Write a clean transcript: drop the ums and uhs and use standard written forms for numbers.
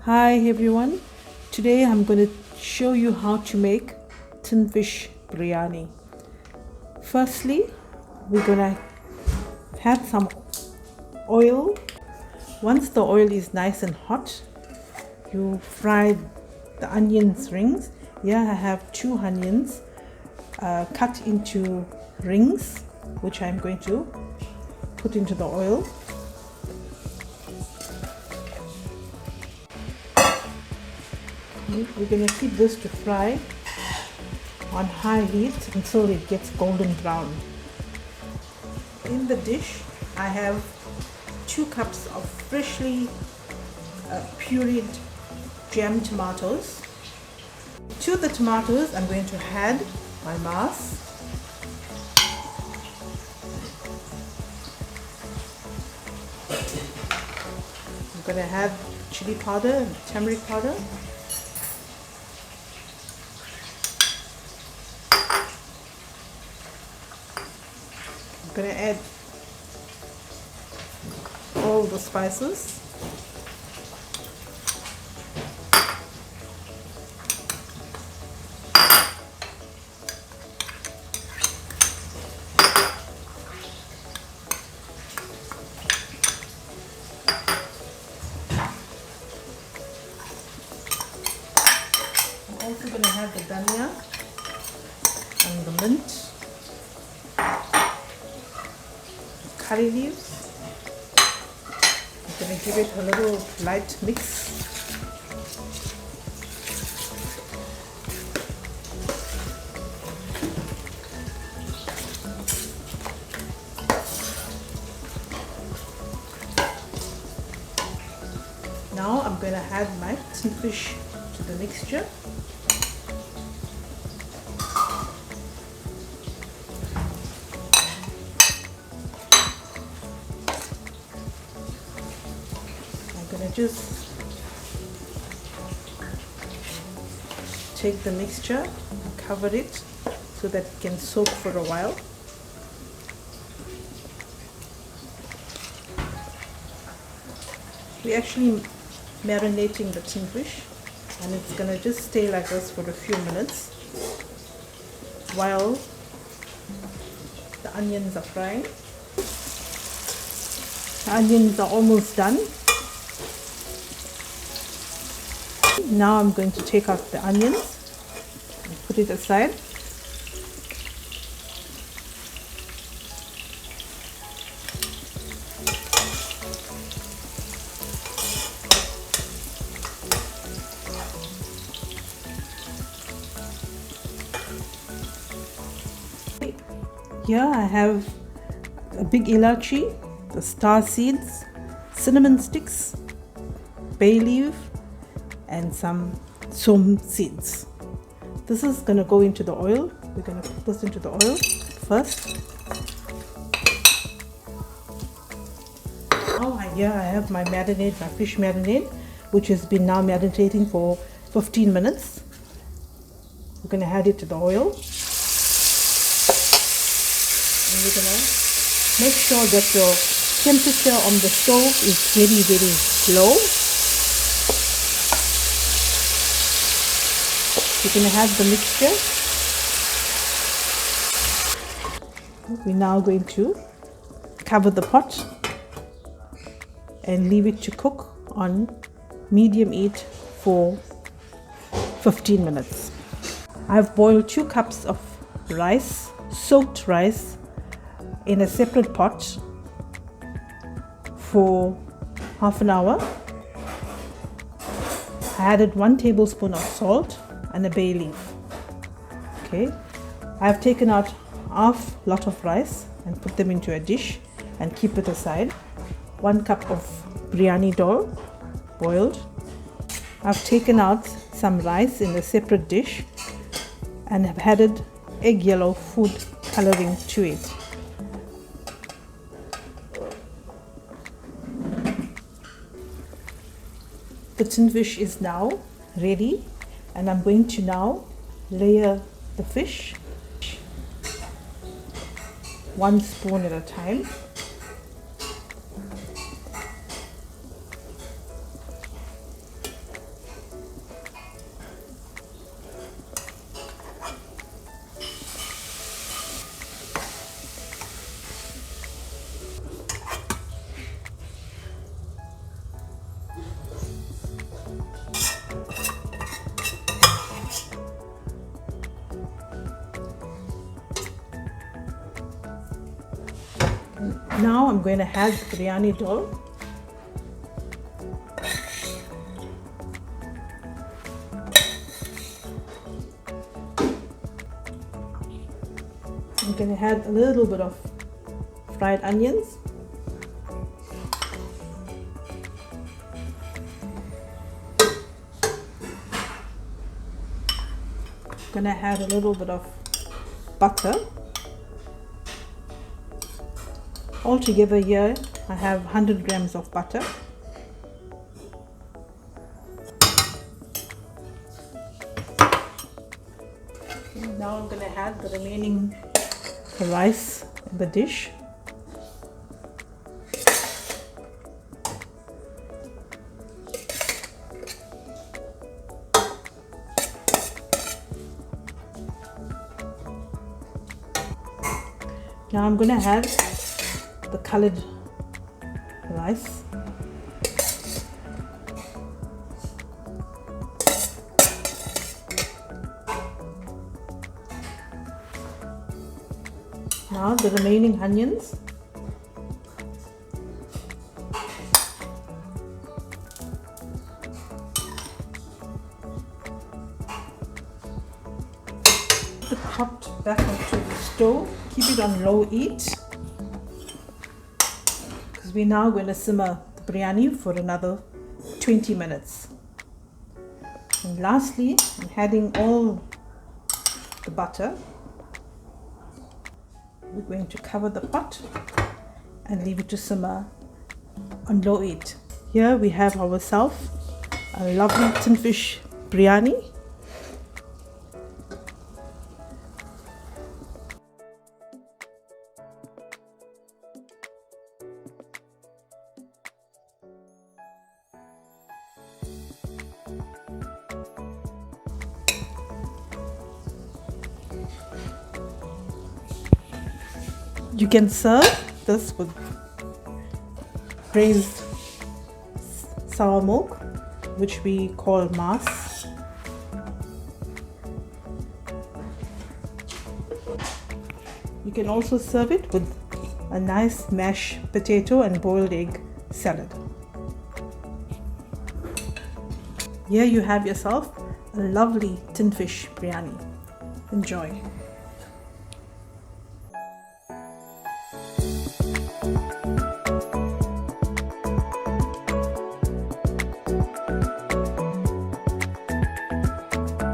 Hi everyone, today I'm going to show you how to make tin fish biryani. Firstly, we're going to add some oil. Once the oil is nice and hot, you fry the onions rings. Here I have 2 onions cut into rings, which I'm going to put into the oil. We're going to keep this to fry on high heat until it gets golden brown. In the dish, I have 2 cups of freshly pureed jam tomatoes. To the tomatoes, I'm going to add my maas. I'm going to add chilli powder and turmeric powder. I'm going to add all the spices. I'm also going to have the dhania and the mint. Curry leaves. I'm going to give it a little light mix. Now I'm going to add my tin fish to the mixture. I'm going to just take the mixture and cover it so that it can soak for a while. We're actually marinating the tin fish, and it's going to just stay like this for a few minutes while the onions are frying. The onions are almost done. Now I'm going to take out the onions and put it aside. Here I have a big elachi, the star seeds, cinnamon sticks, bay leaf, and some soomph seeds. This is going to go into the oil. We're going to put this into the oil first. Here I have my marinade, my fish marinade, which has been now marinating for 15 minutes. We're going to add it to the oil. And we're going to make sure that your temperature on the stove is very, very low. We're going to add the mixture. We're now going to cover the pot and leave it to cook on medium heat for 15 minutes. I've boiled 2 cups of rice, soaked rice, in a separate pot for half an hour. I added 1 tablespoon of salt and a bay leaf. Okay, I've taken out half lot of rice and put them into a dish and keep it aside. 1 cup of biryani dough boiled. I've taken out some rice in a separate dish and have added egg yellow food coloring to it. The tin fish is now ready, and I'm going to now layer the fish 1 spoon at a time. Now I'm going to add the biryani dough. I'm going to add a little bit of fried onions. I'm going to add a little bit of butter. Altogether here I have 100 grams of butter. Now I'm going to add the remaining rice in the dish. Now I'm going to add the colored rice. Now the remaining onions. Put the pot back onto the stove. Keep it on low heat, because we're now going to simmer the biryani for another 20 minutes. And lastly, I'm adding all the butter. We're going to cover the pot and leave it to simmer on low heat. Here we have ourselves a lovely tin fish biryani. You can serve this with braised sour milk, which we call maas. You can also serve it with a nice mashed potato and boiled egg salad. Here you have yourself a lovely tin fish biryani. Enjoy.